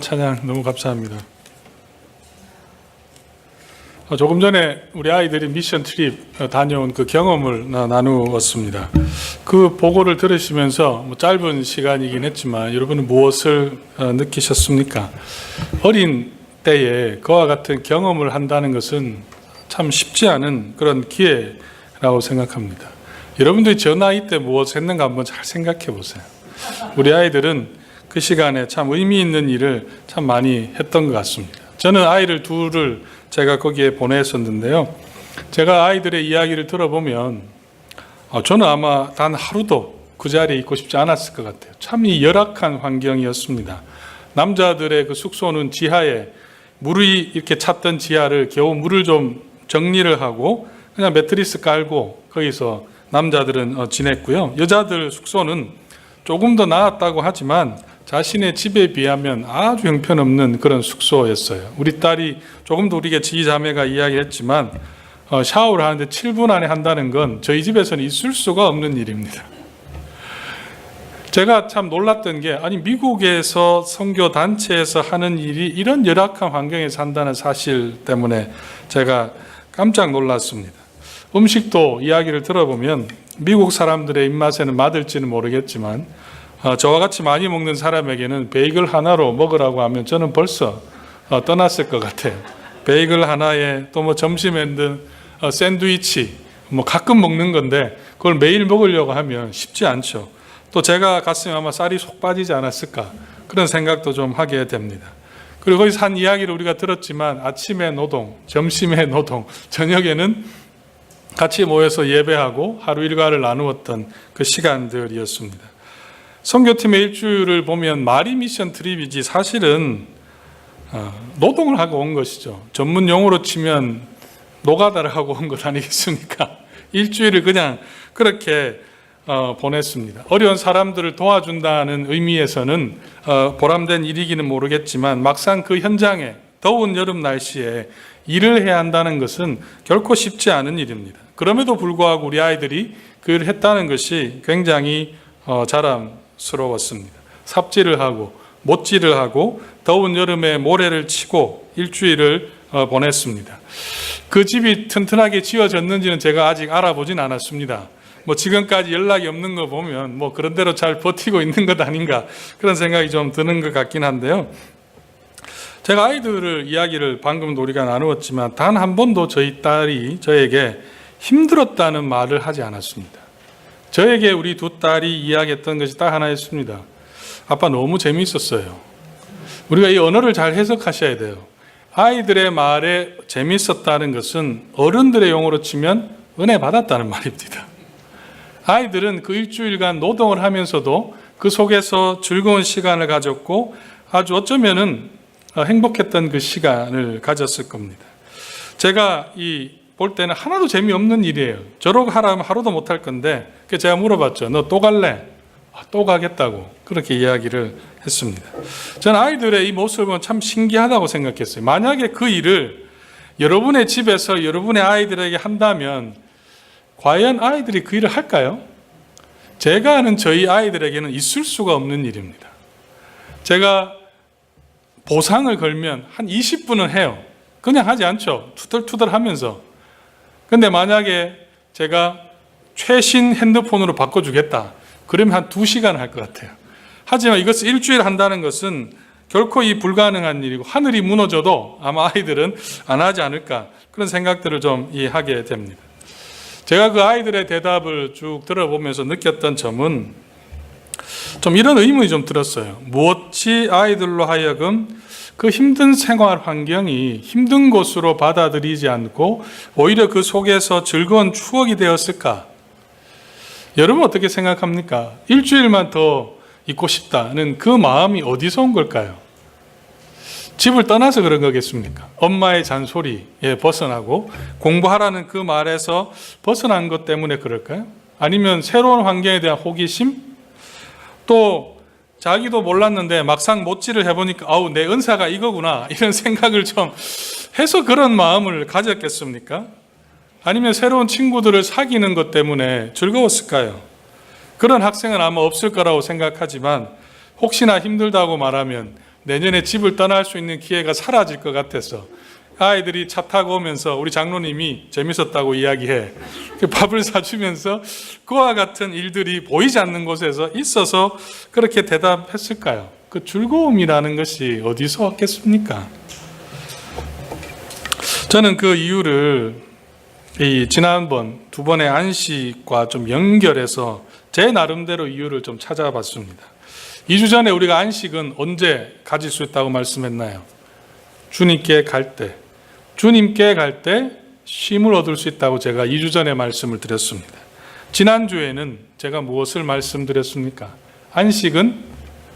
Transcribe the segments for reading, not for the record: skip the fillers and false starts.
찬양 너무 감사합니다. 조금 전에 우리 아이들이 미션 트립 다녀온 그 경험을 나누었습니다. 그 보고를 들으시면서 짧은 시간이긴 했지만 여러분은 무엇을 느끼셨습니까? 어린 때에 그와 같은 경험을 한다는 것은 참 쉽지 않은 그런 기회라고 생각합니다. 여러분들이 저 나이 때 무엇을 했는가 한번 잘 생각해 보세요. 우리 아이들은 그 시간에 참 의미 있는 일을 참 많이 했던 것 같습니다. 저는 아이를 둘을 제가 거기에 보냈었는데요. 제가 아이들의 이야기를 들어보면 저는 아마 단 하루도 그 자리에 있고 싶지 않았을 것 같아요. 참 이 열악한 환경이었습니다. 남자들의 그 숙소는 지하에 물이 이렇게 찼던 지하를 겨우 물을 좀 정리를 하고 그냥 매트리스 깔고 거기서 남자들은 지냈고요. 여자들 숙소는 조금 더 나았다고 하지만 자신의 집에 비하면 아주 형편없는 그런 숙소였어요. 우리 딸이 조금 더 우리가 지자매가 이야기했지만 샤워를 하는데 7분 안에 한다는 건 저희 집에서는 있을 수가 없는 일입니다. 제가 참 놀랐던 게 아니 미국에서 선교 단체에서 하는 일이 이런 열악한 환경에서 한다는 사실 때문에 제가 깜짝 놀랐습니다. 음식도 이야기를 들어보면 미국 사람들의 입맛에는 맞을지는 모르겠지만 저와 같이 많이 먹는 사람에게는 베이글 하나로 먹으라고 하면 저는 벌써 떠났을 것 같아요. 베이글 하나에 또 뭐 점심에 든 샌드위치 뭐 가끔 먹는 건데 그걸 매일 먹으려고 하면 쉽지 않죠. 또 제가 갔으면 아마 쌀이 속 빠지지 않았을까 그런 생각도 좀 하게 됩니다. 그리고 거기서 한 이야기를 우리가 들었지만 아침에 노동, 점심에 노동, 저녁에는 같이 모여서 예배하고 하루 일과를 나누었던 그 시간들이었습니다. 선교팀의 일주일을 보면 말이 미션 트립이지 사실은 노동을 하고 온 것이죠. 전문 용어로 치면 노가다를 하고 온 것 아니겠습니까? 일주일을 그냥 그렇게 보냈습니다. 어려운 사람들을 도와준다는 의미에서는 보람된 일이기는 모르겠지만 막상 그 현장에 더운 여름 날씨에 일을 해야 한다는 것은 결코 쉽지 않은 일입니다. 그럼에도 불구하고 우리 아이들이 그 일을 했다는 것이 굉장히 자랑스러웠습니다. 삽질을 하고 못질을 하고 더운 여름에 모래를 치고 일주일을 보냈습니다. 그 집이 튼튼하게 지어졌는지는 제가 아직 알아보진 않았습니다. 뭐 지금까지 연락이 없는 거 보면 뭐 그런 대로 잘 버티고 있는 것 아닌가 그런 생각이 좀 드는 것 같긴 한데요. 제가 아이들을 이야기를 방금도 우리가 나누었지만 단 한 번도 저희 딸이 저에게 힘들었다는 말을 하지 않았습니다. 저에게 우리 두 딸이 이야기했던 것이 딱 하나였습니다. 아빠 너무 재미있었어요. 우리가 이 언어를 잘 해석하셔야 돼요. 아이들의 말에 재미있었다는 것은 어른들의 용어로 치면 은혜 받았다는 말입니다. 아이들은 그 일주일간 노동을 하면서도 그 속에서 즐거운 시간을 가졌고 아주 어쩌면은 행복했던 그 시간을 가졌을 겁니다. 제가 볼 때는 하나도 재미없는 일이에요. 저러고 하라면 하루도 못할 건데 제가 물어봤죠. 너 또 갈래? 또 가겠다고 그렇게 이야기를 했습니다. 저는 아이들의 이 모습을 보면 참 신기하다고 생각했어요. 만약에 그 일을 여러분의 집에서 여러분의 아이들에게 한다면 과연 아이들이 그 일을 할까요? 제가 아는 저희 아이들에게는 있을 수가 없는 일입니다. 제가 보상을 걸면 한 20분은 해요. 그냥 하지 않죠. 투덜투덜 하면서. 근데 만약에 제가 최신 핸드폰으로 바꿔주겠다. 그러면 한 2시간 할 것 같아요. 하지만 이것을 일주일 한다는 것은 결코 불가능한 일이고 하늘이 무너져도 아마 아이들은 안 하지 않을까 그런 생각들을 좀 하게 됩니다. 제가 그 아이들의 대답을 쭉 들어보면서 느꼈던 점은 좀 이런 의문이 좀 들었어요. 무엇이 아이들로 하여금 그 힘든 생활 환경이 힘든 곳으로 받아들이지 않고 오히려 그 속에서 즐거운 추억이 되었을까? 여러분 어떻게 생각합니까? 일주일만 더 있고 싶다는 그 마음이 어디서 온 걸까요? 집을 떠나서 그런 거겠습니까? 엄마의 잔소리에 벗어나고 공부하라는 그 말에서 벗어난 것 때문에 그럴까요? 아니면 새로운 환경에 대한 호기심? 또 자기도 몰랐는데 막상 못질을 해보니까 내 은사가 이거구나 이런 생각을 좀 해서 그런 마음을 가졌겠습니까? 아니면 새로운 친구들을 사귀는 것 때문에 즐거웠을까요? 그런 학생은 아마 없을 거라고 생각하지만 혹시나 힘들다고 말하면 내년에 집을 떠날 수 있는 기회가 사라질 것 같아서 아이들이 차 타고 오면서 우리 장로님이 재밌었다고 이야기해. 밥을 사주면서 그와 같은 일들이 보이지 않는 곳에서 있어서 그렇게 대답했을까요? 그 즐거움이라는 것이 어디서 왔겠습니까? 저는 그 이유를 지난번 두 번의 안식과 좀 연결해서 제 나름대로 이유를 좀 찾아봤습니다. 2주 전에 우리가 안식은 언제 가질 수 있다고 말씀했나요? 주님께 갈 때. 주님께 갈 때 쉼을 얻을 수 있다고 제가 2주 전에 말씀을 드렸습니다. 지난주에는 제가 무엇을 말씀드렸습니까? 안식은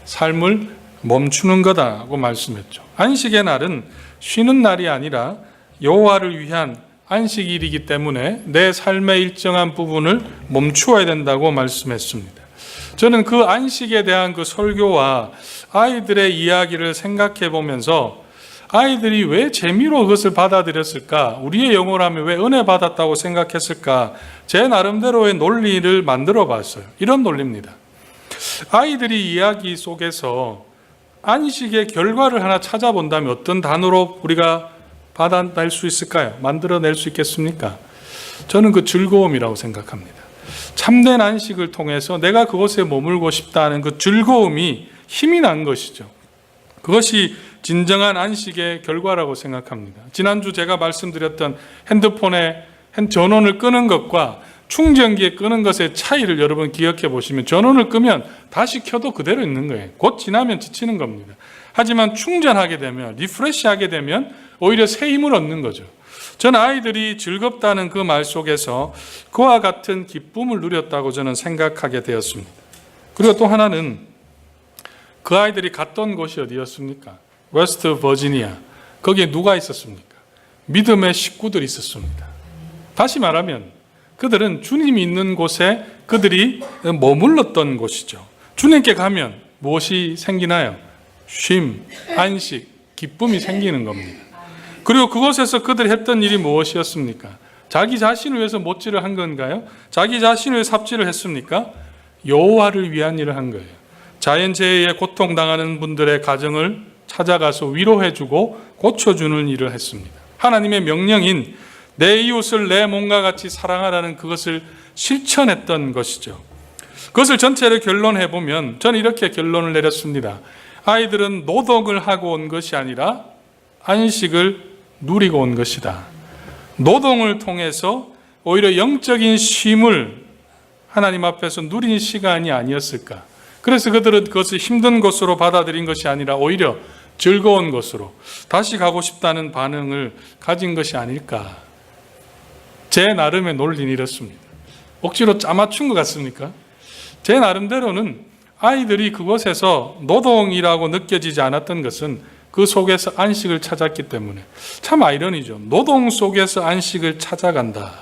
삶을 멈추는 거다고 말씀했죠. 안식의 날은 쉬는 날이 아니라 여호와를 위한 안식일이기 때문에 내 삶의 일정한 부분을 멈추어야 된다고 말씀했습니다. 저는 그 안식에 대한 그 설교와 아이들의 이야기를 생각해 보면서 아이들이 왜 재미로 그것을 받아들였을까? 우리의 영어라면 왜 은혜 받았다고 생각했을까? 제 나름대로의 논리를 만들어 봤어요. 이런 논리입니다. 아이들이 이야기 속에서 안식의 결과를 하나 찾아본다면 어떤 단어로 우리가 받아낼 수 있을까요? 만들어낼 수 있겠습니까? 저는 그 즐거움이라고 생각합니다. 참된 안식을 통해서 내가 그곳에 머물고 싶다는 그 즐거움이 힘이 난 것이죠. 그것이 진정한 안식의 결과라고 생각합니다. 지난주 제가 말씀드렸던 핸드폰에 전원을 끄는 것과 충전기에 끄는 것의 차이를 여러분 기억해 보시면 전원을 끄면 다시 켜도 그대로 있는 거예요. 곧 지나면 지치는 겁니다. 하지만 충전하게 되면, 리프레시하게 되면 오히려 새 힘을 얻는 거죠. 저는 아이들이 즐겁다는 그 말 속에서 그와 같은 기쁨을 누렸다고 저는 생각하게 되었습니다. 그리고 또 하나는 그 아이들이 갔던 곳이 어디였습니까? 웨스트 버지니아. 거기에 누가 있었습니까? 믿음의 식구들이 있었습니다. 다시 말하면 그들은 주님이 있는 곳에 그들이 머물렀던 곳이죠. 주님께 가면 무엇이 생기나요? 쉼, 안식, 기쁨이 생기는 겁니다. 그리고 그곳에서 그들이 했던 일이 무엇이었습니까? 자기 자신을 위해서 못질을 한 건가요? 자기 자신을 위해서 삽질을 했습니까? 여호와를 위한 일을 한 거예요. 자연재해에 고통당하는 분들의 가정을 찾아가서 위로해주고 고쳐주는 일을 했습니다. 하나님의 명령인 내 이웃을 내 몸과 같이 사랑하라는 그것을 실천했던 것이죠. 그것을 전체를 결론해보면 저는 이렇게 결론을 내렸습니다. 아이들은 노동을 하고 온 것이 아니라 안식을 누리고 온 것이다. 노동을 통해서 오히려 영적인 쉼을 하나님 앞에서 누린 시간이 아니었을까. 그래서 그들은 그것을 힘든 것으로 받아들인 것이 아니라 오히려 즐거운 것으로 다시 가고 싶다는 반응을 가진 것이 아닐까. 제 나름의 논리는 이렇습니다. 억지로 짜맞춘 것 같습니까? 제 나름대로는 아이들이 그곳에서 노동이라고 느껴지지 않았던 것은 그 속에서 안식을 찾았기 때문에 참 아이러니죠. 노동 속에서 안식을 찾아간다.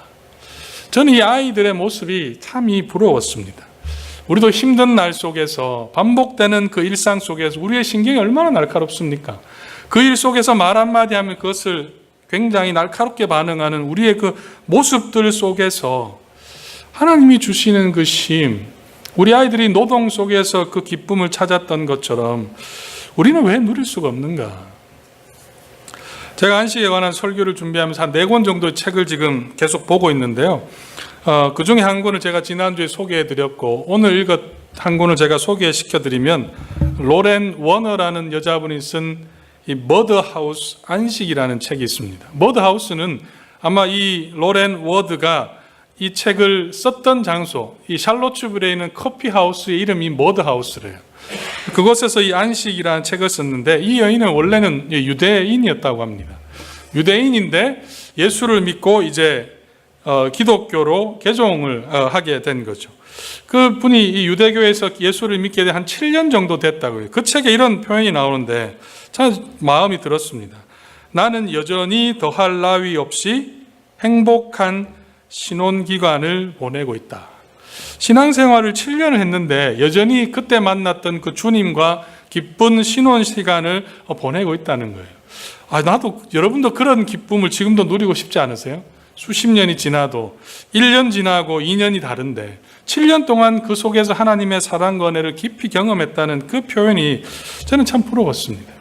저는 이 아이들의 모습이 참이 부러웠습니다. 우리도 힘든 날 속에서 반복되는 그 일상 속에서 우리의 신경이 얼마나 날카롭습니까? 그 일 속에서 말 한마디 하면 그것을 굉장히 날카롭게 반응하는 우리의 그 모습들 속에서 하나님이 주시는 그 쉼, 우리 아이들이 노동 속에서 그 기쁨을 찾았던 것처럼 우리는 왜 누릴 수가 없는가? 제가 안식에 관한 설교를 준비하면서 한 4권 정도의 책을 지금 계속 보고 있는데요. 그 중에 한 권을 제가 지난주에 소개해드렸고 오늘 읽은 한 권을 제가 소개시켜드리면 로렌 워너라는 여자분이 쓴 이 머드하우스 안식이라는 책이 있습니다. 머드하우스는 아마 이 로렌 워드가 이 책을 썼던 장소, 이 샬롯츠빌에 있는 커피하우스의 이름이 머드하우스래요. 그곳에서 이 안식이라는 책을 썼는데 이 여인은 원래는 유대인이었다고 합니다. 유대인인데 예수를 믿고 이제 기독교로 개종을 하게 된 거죠. 그 분이 이 유대교에서 예수를 믿게 된 한 7년 정도 됐다고요. 그 책에 이런 표현이 나오는데 참 마음이 들었습니다. 나는 여전히 더할 나위 없이 행복한 신혼기간을 보내고 있다. 신앙생활을 7년을 했는데 여전히 그때 만났던 그 주님과 기쁜 신혼시간을 보내고 있다는 거예요. 나도 여러분도 그런 기쁨을 지금도 누리고 싶지 않으세요? 수십 년이 지나도 1년 지나고 2년이 다른데 7년 동안 그 속에서 하나님의 사랑과 은혜를 깊이 경험했다는 그 표현이 저는 참 부러웠습니다.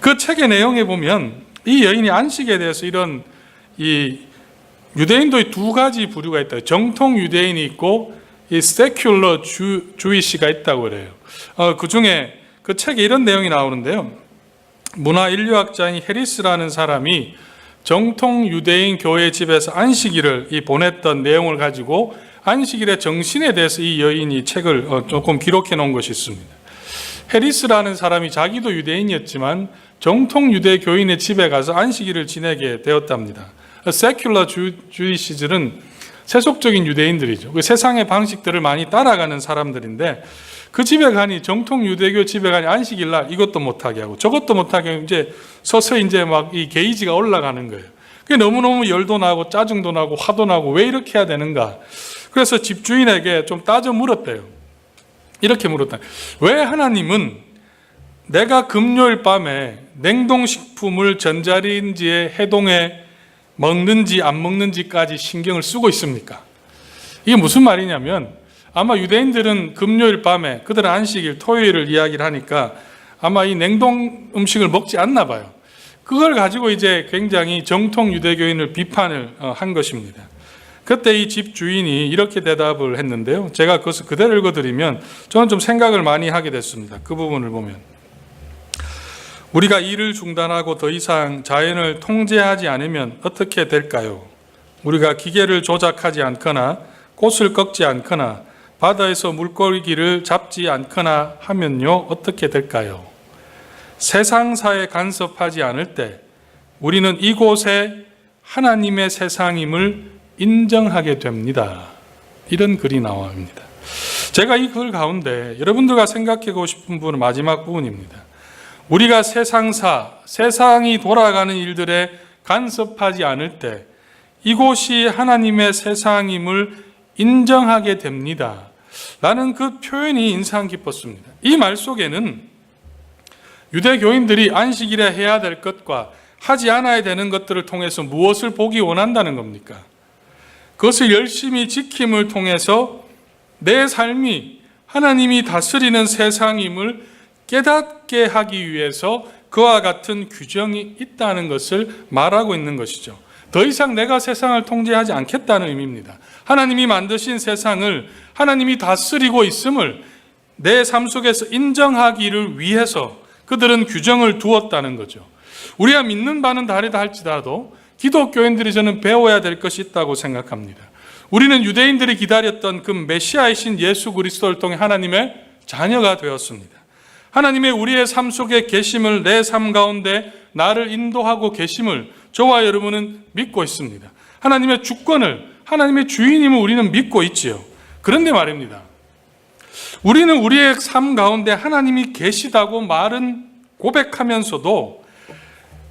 그 책의 내용에 보면 이 여인이 안식에 대해서 이런 이 유대인도 두 가지 부류가 있다. 정통 유대인이 있고 이 secular Jewish가 있다고 그래요. 그 중에 그 책에 이런 내용이 나오는데요. 문화 인류학자인 해리스라는 사람이 정통 유대인 교회 집에서 안식일을 보냈던 내용을 가지고 안식일의 정신에 대해서 이 여인이 책을 조금 기록해 놓은 것이 있습니다. 해리스라는 사람이 자기도 유대인이었지만 정통 유대 교인의 집에 가서 안식일을 지내게 되었답니다. secular Jewish들은 세속적인 유대인들이죠. 세상의 방식들을 많이 따라가는 사람들인데 그 집에 가니 정통 유대교 집에 가니 안식일 날 이것도 못하게 하고 저것도 못하게 하고 이제 서서히 이제 막 이 게이지가 올라가는 거예요. 그게 너무너무 열도 나고 짜증도 나고 화도 나고 왜 이렇게 해야 되는가? 그래서 집주인에게 좀 따져 물었대요. 이렇게 물었다. 왜 하나님은 내가 금요일 밤에 냉동식품을 전자레인지에 해동해 먹는지 안 먹는지까지 신경을 쓰고 있습니까? 이게 무슨 말이냐면 아마 유대인들은 금요일 밤에 그들은 안식일 토요일을 이야기를 하니까 아마 이 냉동 음식을 먹지 않나 봐요. 그걸 가지고 이제 굉장히 정통 유대교인을 비판을 한 것입니다. 그때 이 집 주인이 이렇게 대답을 했는데요. 제가 그것을 그대로 읽어드리면 저는 좀 생각을 많이 하게 됐습니다. 그 부분을 보면 우리가 일을 중단하고 더 이상 자연을 통제하지 않으면 어떻게 될까요? 우리가 기계를 조작하지 않거나 꽃을 꺾지 않거나 바다에서 물고기를 잡지 않거나 하면요 어떻게 될까요? 세상사에 간섭하지 않을 때 우리는 이곳에 하나님의 세상임을 인정하게 됩니다. 이런 글이 나옵니다. 제가 이 글 가운데 여러분들과 생각하고 싶은 부분은 마지막 부분입니다. 우리가 세상사, 세상이 돌아가는 일들에 간섭하지 않을 때 이곳이 하나님의 세상임을 인정하게 됩니다. 라는 그 표현이 인상 깊었습니다. 이 말 속에는 유대교인들이 안식일에 해야 될 것과 하지 않아야 되는 것들을 통해서 무엇을 보기 원한다는 겁니까? 그것을 열심히 지킴을 통해서 내 삶이 하나님이 다스리는 세상임을 깨닫게 하기 위해서 그와 같은 규정이 있다는 것을 말하고 있는 것이죠. 더 이상 내가 세상을 통제하지 않겠다는 의미입니다. 하나님이 만드신 세상을 하나님이 다스리고 있음을 내 삶 속에서 인정하기를 위해서 그들은 규정을 두었다는 거죠. 우리가 믿는 바는 다르다 할지라도 기독교인들이 저는 배워야 될 것이 있다고 생각합니다. 우리는 유대인들이 기다렸던 그 메시아이신 예수 그리스도를 통해 하나님의 자녀가 되었습니다. 하나님의 우리의 삶 속에 계심을 내 삶 가운데 나를 인도하고 계심을 저와 여러분은 믿고 있습니다. 하나님의 주권을 하나님의 주인임을 우리는 믿고 있지요. 그런데 말입니다. 우리는 우리의 삶 가운데 하나님이 계시다고 말은 고백하면서도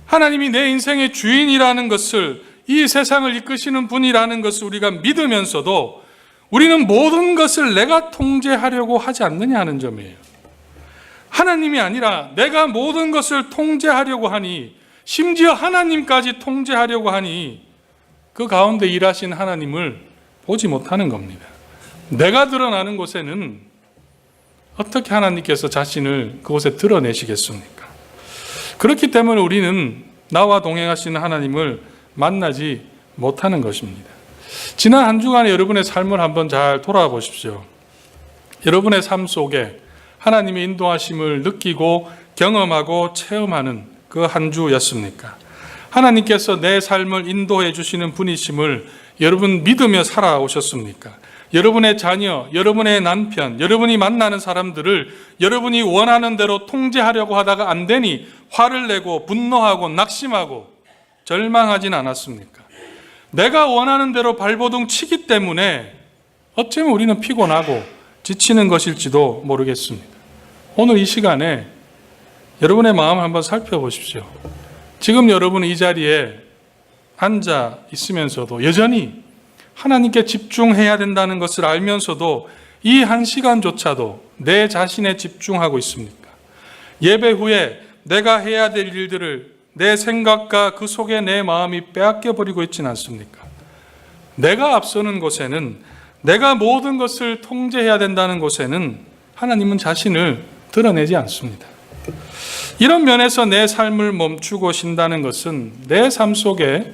하나님이 내 인생의 주인이라는 것을 이 세상을 이끄시는 분이라는 것을 우리가 믿으면서도 우리는 모든 것을 내가 통제하려고 하지 않느냐 하는 점이에요. 하나님이 아니라 내가 모든 것을 통제하려고 하니 심지어 하나님까지 통제하려고 하니 그 가운데 일하신 하나님을 보지 못하는 겁니다. 내가 드러나는 곳에는 어떻게 하나님께서 자신을 그곳에 드러내시겠습니까? 그렇기 때문에 우리는 나와 동행하시는 하나님을 만나지 못하는 것입니다. 지난 한 주간의 여러분의 삶을 한번 잘 돌아보십시오. 여러분의 삶 속에 하나님의 인도하심을 느끼고 경험하고 체험하는 그 한 주였습니까? 하나님께서 내 삶을 인도해 주시는 분이심을 여러분 믿으며 살아오셨습니까? 여러분의 자녀, 여러분의 남편, 여러분이 만나는 사람들을 여러분이 원하는 대로 통제하려고 하다가 안 되니 화를 내고 분노하고 낙심하고 절망하진 않았습니까? 내가 원하는 대로 발버둥 치기 때문에 어쩌면 우리는 피곤하고 지치는 것일지도 모르겠습니다. 오늘 이 시간에 여러분의 마음을 한번 살펴보십시오. 지금 여러분은 이 자리에 앉아 있으면서도 여전히 하나님께 집중해야 된다는 것을 알면서도 이 한 시간조차도 내 자신에 집중하고 있습니까? 예배 후에 내가 해야 될 일들을 내 생각과 그 속에 내 마음이 빼앗겨버리고 있지는 않습니까? 내가 앞서는 곳에는, 내가 모든 것을 통제해야 된다는 곳에는 하나님은 자신을 드러내지 않습니다. 이런 면에서 내 삶을 멈추고 쉰다는 것은 내 삶 속에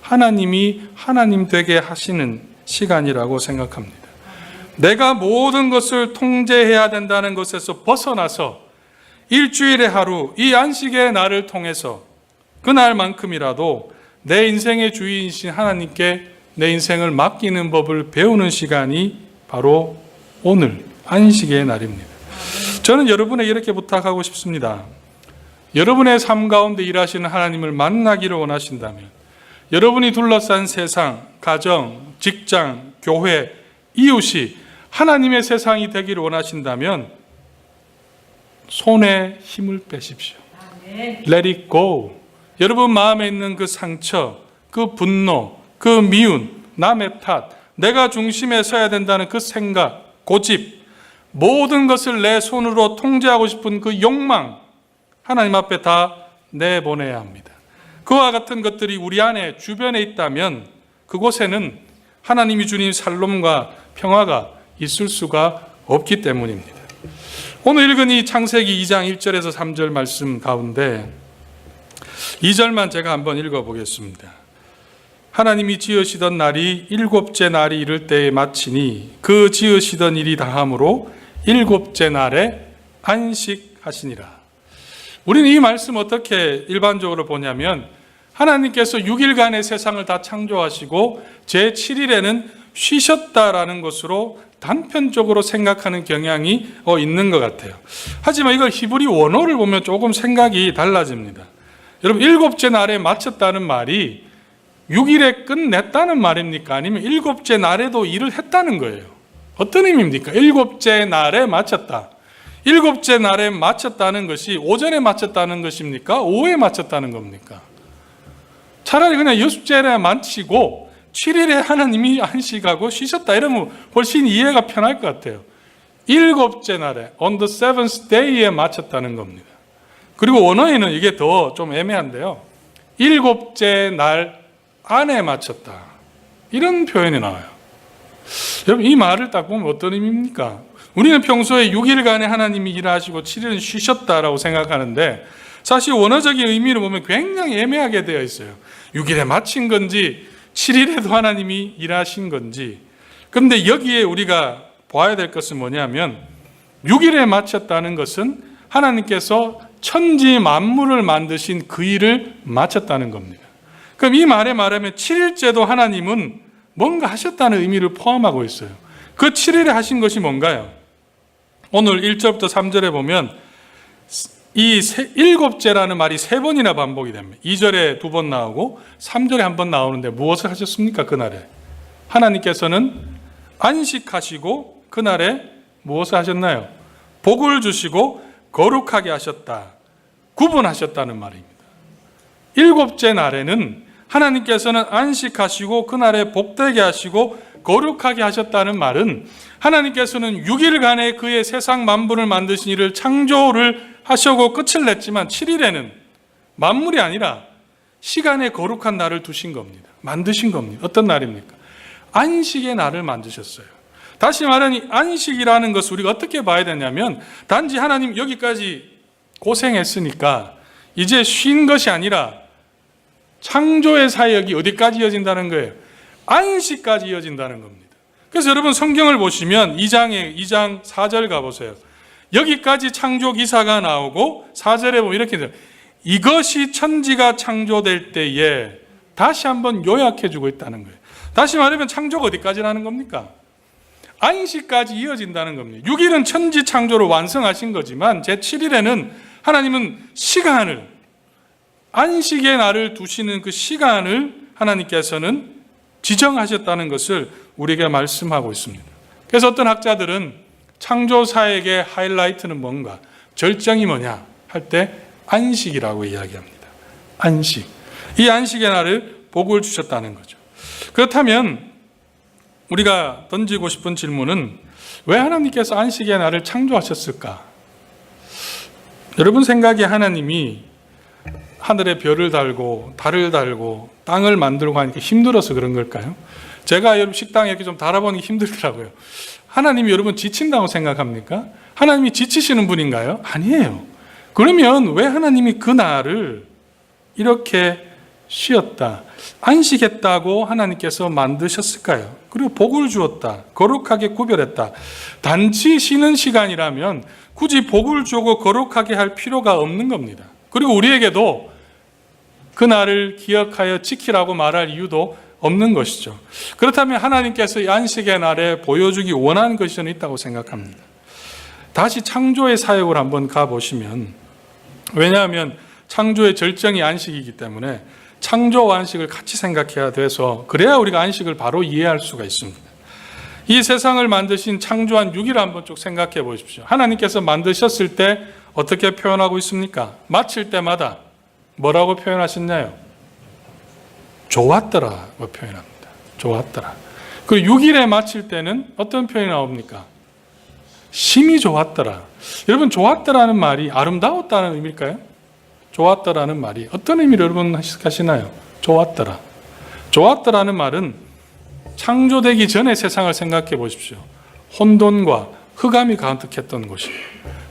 하나님이 하나님 되게 하시는 시간이라고 생각합니다. 내가 모든 것을 통제해야 된다는 것에서 벗어나서 일주일의 하루, 이 안식의 날을 통해서 그날만큼이라도 내 인생의 주인이신 하나님께 내 인생을 맡기는 법을 배우는 시간이 바로 오늘 안식의 날입니다. 저는 여러분에게 이렇게 부탁하고 싶습니다. 여러분의 삶 가운데 일하시는 하나님을 만나기를 원하신다면, 여러분이 둘러싼 세상, 가정, 직장, 교회, 이웃이 하나님의 세상이 되기를 원하신다면 손에 힘을 빼십시오. Let it go. 여러분 마음에 있는 그 상처, 그 분노, 그 미운, 남의 탓, 내가 중심에 서야 된다는 그 생각, 고집, 모든 것을 내 손으로 통제하고 싶은 그 욕망, 하나님 앞에 다 내보내야 합니다. 그와 같은 것들이 우리 안에 주변에 있다면 그곳에는 하나님이 주님 샬롬과 평화가 있을 수가 없기 때문입니다. 오늘 읽은 이 창세기 2장 1절에서 3절 말씀 가운데 2절만 제가 한번 읽어보겠습니다. 하나님이 지으시던 날이 일곱째 날이 이를 때에 마치니 그 지으시던 일이 다함으로 일곱째 날에 안식하시니라. 우리는 이 말씀 어떻게 일반적으로 보냐면 하나님께서 6일간의 세상을 다 창조하시고 제7일에는 쉬셨다라는 것으로 단편적으로 생각하는 경향이 있는 것 같아요. 하지만 이걸 히브리 원어를 보면 조금 생각이 달라집니다. 여러분, 일곱째 날에 마쳤다는 말이 6일에 끝냈다는 말입니까? 아니면 일곱째 날에도 일을 했다는 거예요? 어떤 의미입니까? 일곱째 날에 마쳤다. 일곱째 날에 마쳤다는 것이 오전에 마쳤다는 것입니까? 오후에 마쳤다는 겁니까? 차라리 그냥 6일에 마치고 7일에 하나님이 안식하고 쉬셨다 이러면 훨씬 이해가 편할 것 같아요. 일곱째 날에 on the seventh day에 마쳤다는 겁니다. 그리고 원어에는 이게 더 좀 애매한데요. 일곱째 날 안에 마쳤다. 이런 표현이 나와요. 여러분, 이 말을 딱 보면 어떤 의미입니까? 우리는 평소에 6일간에 하나님이 일하시고 7일은 쉬셨다라고 생각하는데 사실 원어적인 의미를 보면 굉장히 애매하게 되어 있어요. 6일에 마친 건지 7일에도 하나님이 일하신 건지. 그런데 여기에 우리가 봐야 될 것은 뭐냐면 6일에 마쳤다는 것은 하나님께서 천지 만물을 만드신 그 일을 마쳤다는 겁니다. 그럼 이 말에 말하면 7일째도 하나님은 뭔가 하셨다는 의미를 포함하고 있어요. 그 7일에 하신 것이 뭔가요? 오늘 1절부터 3절에 보면 이 일곱째라는 말이 3번이나 반복이 됩니다. 2절에 2번 나오고 3절에 1번 나오는데 무엇을 하셨습니까? 그날에 하나님께서는 안식하시고 그날에 무엇을 하셨나요? 복을 주시고 거룩하게 하셨다, 구분하셨다는 말입니다. 일곱째 날에는 하나님께서는 안식하시고 그날에 복되게 하시고 거룩하게 하셨다는 말은 하나님께서는 6일간의 그의 세상 만물을 만드신 일을 창조를 하시고 끝을 냈지만 7일에는 만물이 아니라 시간의 거룩한 날을 두신 겁니다. 만드신 겁니다. 어떤 날입니까? 안식의 날을 만드셨어요. 다시 말하니 안식이라는 것을 우리가 어떻게 봐야 되냐면 단지 하나님 여기까지 고생했으니까 이제 쉰 것이 아니라 창조의 사역이 어디까지 이어진다는 거예요? 안식까지 이어진다는 겁니다. 그래서 여러분 성경을 보시면 2장 4절 가보세요. 여기까지 창조 기사가 나오고 4절에 보면 이렇게 돼요. 이것이 천지가 창조될 때에 다시 한번 요약해주고 있다는 거예요. 다시 말하면 창조가 어디까지라는 겁니까? 안식까지 이어진다는 겁니다. 6일은 천지 창조를 완성하신 거지만 제7일에는 하나님은 시간을, 안식의 날을 두시는 그 시간을 하나님께서는 지정하셨다는 것을 우리에게 말씀하고 있습니다. 그래서 어떤 학자들은 창조 사역의 하이라이트는 뭔가, 절정이 뭐냐 할 때 안식이라고 이야기합니다. 안식. 이 안식의 날을 복을 주셨다는 거죠. 그렇다면 우리가 던지고 싶은 질문은 왜 하나님께서 안식의 날을 창조하셨을까? 여러분 생각에 하나님이 하늘에 별을 달고 달을 달고 땅을 만들고 하니까 힘들어서 그런 걸까요? 제가 여러분 식당에 이렇게 좀 달아보니 힘들더라고요. 하나님이 여러분 지친다고 생각합니까? 하나님이 지치시는 분인가요? 아니에요. 그러면 왜 하나님이 그날을 이렇게 쉬었다, 안식했다고 하나님께서 만드셨을까요? 그리고 복을 주었다, 거룩하게 구별했다. 단지 쉬는 시간이라면 굳이 복을 주고 거룩하게 할 필요가 없는 겁니다. 그리고 우리에게도 그날을 기억하여 지키라고 말할 이유도 없는 것이죠. 그렇다면 하나님께서 이 안식의 날에 보여주기 원하는 것이 저는 있다고 생각합니다. 다시 창조의 사역을 한번 가보시면, 왜냐하면 창조의 절정이 안식이기 때문에 창조와 안식을 같이 생각해야 돼서, 그래야 우리가 안식을 바로 이해할 수가 있습니다. 이 세상을 만드신 창조한 6일 한번 쭉 생각해 보십시오. 하나님께서 만드셨을 때 어떻게 표현하고 있습니까? 마칠 때마다 뭐라고 표현하셨나요? 좋았더라고 표현합니다. 좋았더라. 그리고 6일에 마칠 때는 어떤 표현이 나옵니까? 심히 좋았더라. 여러분, 좋았더라는 말이 아름다웠다는 의미일까요? 좋았더라는 말이 어떤 의미를 여러분 하시나요? 좋았더라. 좋았더라는 말은 창조되기 전의 세상을 생각해 보십시오. 혼돈과 흑암이 가득했던 곳이에요.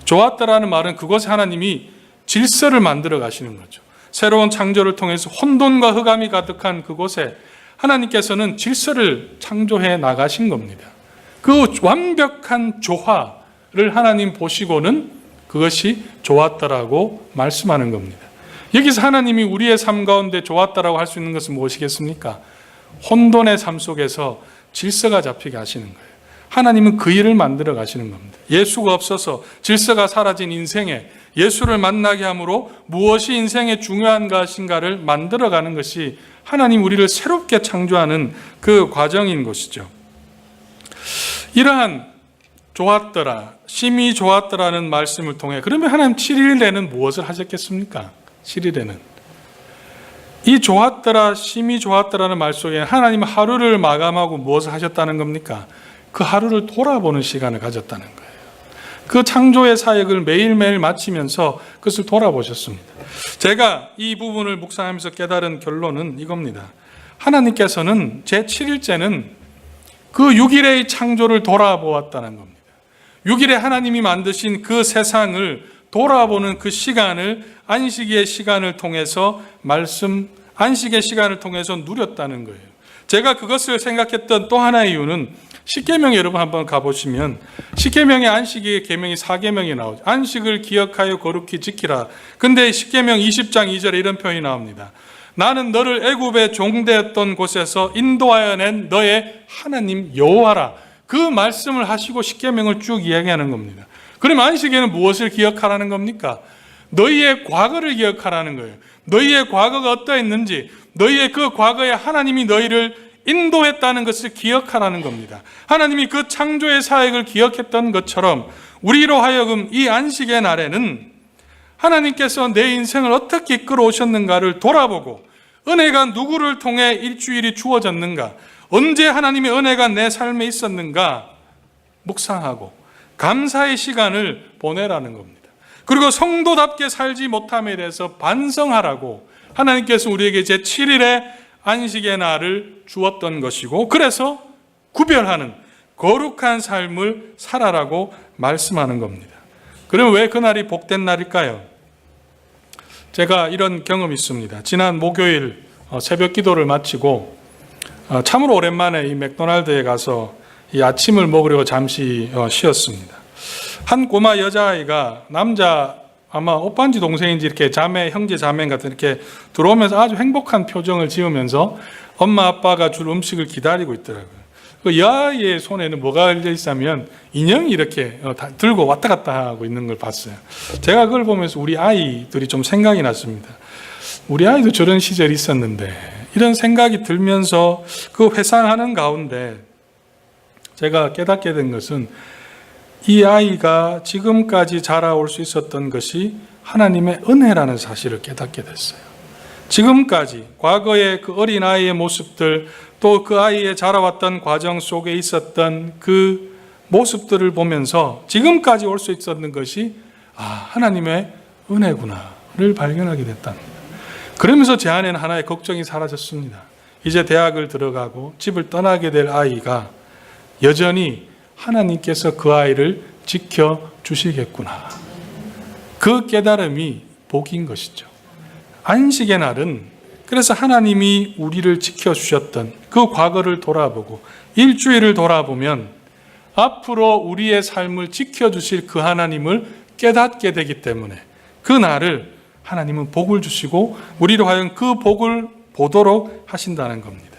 좋았더라는 말은 그곳에 하나님이 질서를 만들어 가시는 거죠. 새로운 창조를 통해서 혼돈과 흑암이 가득한 그곳에 하나님께서는 질서를 창조해 나가신 겁니다. 그 완벽한 조화를 하나님 보시고는 그것이 좋았다라고 말씀하는 겁니다. 여기서 하나님이 우리의 삶 가운데 좋았다라고 할 수 있는 것은 무엇이겠습니까? 혼돈의 삶 속에서 질서가 잡히게 하시는 거예요. 하나님은 그 일을 만들어 가시는 겁니다. 예수가 없어서 질서가 사라진 인생에 예수를 만나게 함으로 무엇이 인생의 중요한 것인가를 만들어가는 것이 하나님 우리를 새롭게 창조하는 그 과정인 것이죠. 이러한 좋았더라, 심히 좋았더라는 말씀을 통해, 그러면 하나님 7일에는 무엇을 하셨겠습니까? 7일에는 이 좋았더라, 심히 좋았더라는 말 속에 하나님은 하루를 마감하고 무엇을 하셨다는 겁니까? 그 하루를 돌아보는 시간을 가졌다는 거예요. 그 창조의 사역을 매일매일 마치면서 그것을 돌아보셨습니다. 제가 이 부분을 묵상하면서 깨달은 결론은 이겁니다. 하나님께서는 제7일째는 그 6일의 창조를 돌아보았다는 겁니다. 6일에 하나님이 만드신 그 세상을 돌아보는 그 시간을 안식의 시간을 통해서 안식의 시간을 통해서 누렸다는 거예요. 제가 그것을 생각했던 또 하나의 이유는 십계명에 여러분 한번 가보시면 십계명의 안식의 계명이 4계명이 나오죠. 안식을 기억하여 거룩히 지키라. 근데 십계명 20장 2절에 이런 표현이 나옵니다. 나는 너를 애굽의 종되었던 곳에서 인도하여 낸 너의 하나님 여호와라. 그 말씀을 하시고 십계명을 쭉 이야기하는 겁니다. 그러면 안식에는 무엇을 기억하라는 겁니까? 너희의 과거를 기억하라는 거예요. 너희의 과거가 어떠했는지, 너희의 그 과거에 하나님이 너희를 인도했다는 것을 기억하라는 겁니다. 하나님이 그 창조의 사역을 기억했던 것처럼 우리로 하여금 이 안식의 날에는 하나님께서 내 인생을 어떻게 이끌어오셨는가를 돌아보고, 은혜가 누구를 통해 일주일이 주어졌는가, 언제 하나님의 은혜가 내 삶에 있었는가 묵상하고 감사의 시간을 보내라는 겁니다. 그리고 성도답게 살지 못함에 대해서 반성하라고 하나님께서 우리에게 제7일에 안식의 날을 주었던 것이고, 그래서 구별하는 거룩한 삶을 살아라고 말씀하는 겁니다. 그러면 왜 그날이 복된 날일까요? 제가 이런 경험이 있습니다. 지난 목요일 새벽 기도를 마치고 참으로 오랜만에 이 맥도날드에 가서 이 아침을 먹으려고 잠시 쉬었습니다. 한 꼬마 여자아이가 남자 아마 오빠인지 동생인지 이렇게 자매, 형제 자매 같은 이렇게 들어오면서 아주 행복한 표정을 지으면서 엄마 아빠가 줄 음식을 기다리고 있더라고요. 그 여아이의 손에는 뭐가 걸려 있으면 인형이 이렇게 들고 왔다 갔다 하고 있는 걸 봤어요. 제가 그걸 보면서 우리 아이들이 좀 생각이 났습니다. 우리 아이도 저런 시절이 있었는데, 이런 생각이 들면서 그 회상하는 가운데 제가 깨닫게 된 것은 이 아이가 지금까지 자라올 수 있었던 것이 하나님의 은혜라는 사실을 깨닫게 됐어요. 지금까지 과거의 그 어린아이의 모습들, 또 그 아이의 자라왔던 과정 속에 있었던 그 모습들을 보면서 지금까지 올 수 있었던 것이 하나님의 은혜구나를 발견하게 됐답니다. 그러면서 제 안에는 하나의 걱정이 사라졌습니다. 이제 대학을 들어가고 집을 떠나게 될 아이가 여전히 하나님께서 그 아이를 지켜주시겠구나. 그 깨달음이 복인 것이죠. 안식의 날은 그래서 하나님이 우리를 지켜주셨던 그 과거를 돌아보고 일주일을 돌아보면 앞으로 우리의 삶을 지켜주실 그 하나님을 깨닫게 되기 때문에 그 날을 하나님은 복을 주시고 우리로 하여금 그 복을 보도록 하신다는 겁니다.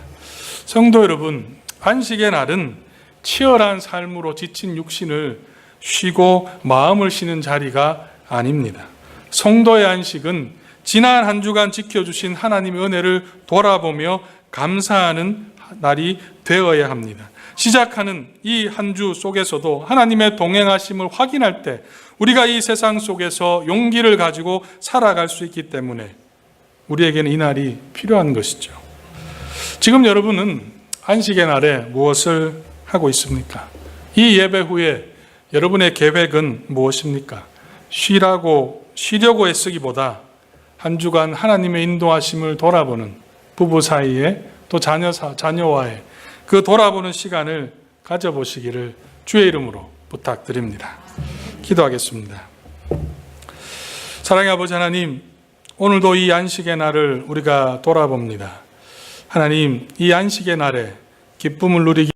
성도 여러분, 안식의 날은 치열한 삶으로 지친 육신을 쉬고 마음을 쉬는 자리가 아닙니다. 성도의 안식은 지난 한 주간 지켜주신 하나님의 은혜를 돌아보며 감사하는 날이 되어야 합니다. 시작하는 이 한 주 속에서도 하나님의 동행하심을 확인할 때 우리가 이 세상 속에서 용기를 가지고 살아갈 수 있기 때문에 우리에게는 이 날이 필요한 것이죠. 지금 여러분은 안식의 날에 무엇을 하고 있습니까? 이 예배 후에 여러분의 계획은 무엇입니까? 쉬려고 애쓰기보다 한 주간 하나님의 인도하심을 돌아보는 부부 사이에 또 자녀와의 그 돌아보는 시간을 가져보시기를 주의 이름으로 부탁드립니다. 기도하겠습니다. 사랑의 아버지 하나님, 오늘도 이 안식의 날을 우리가 돌아봅니다. 하나님, 이 안식의 날에 기쁨을 누리기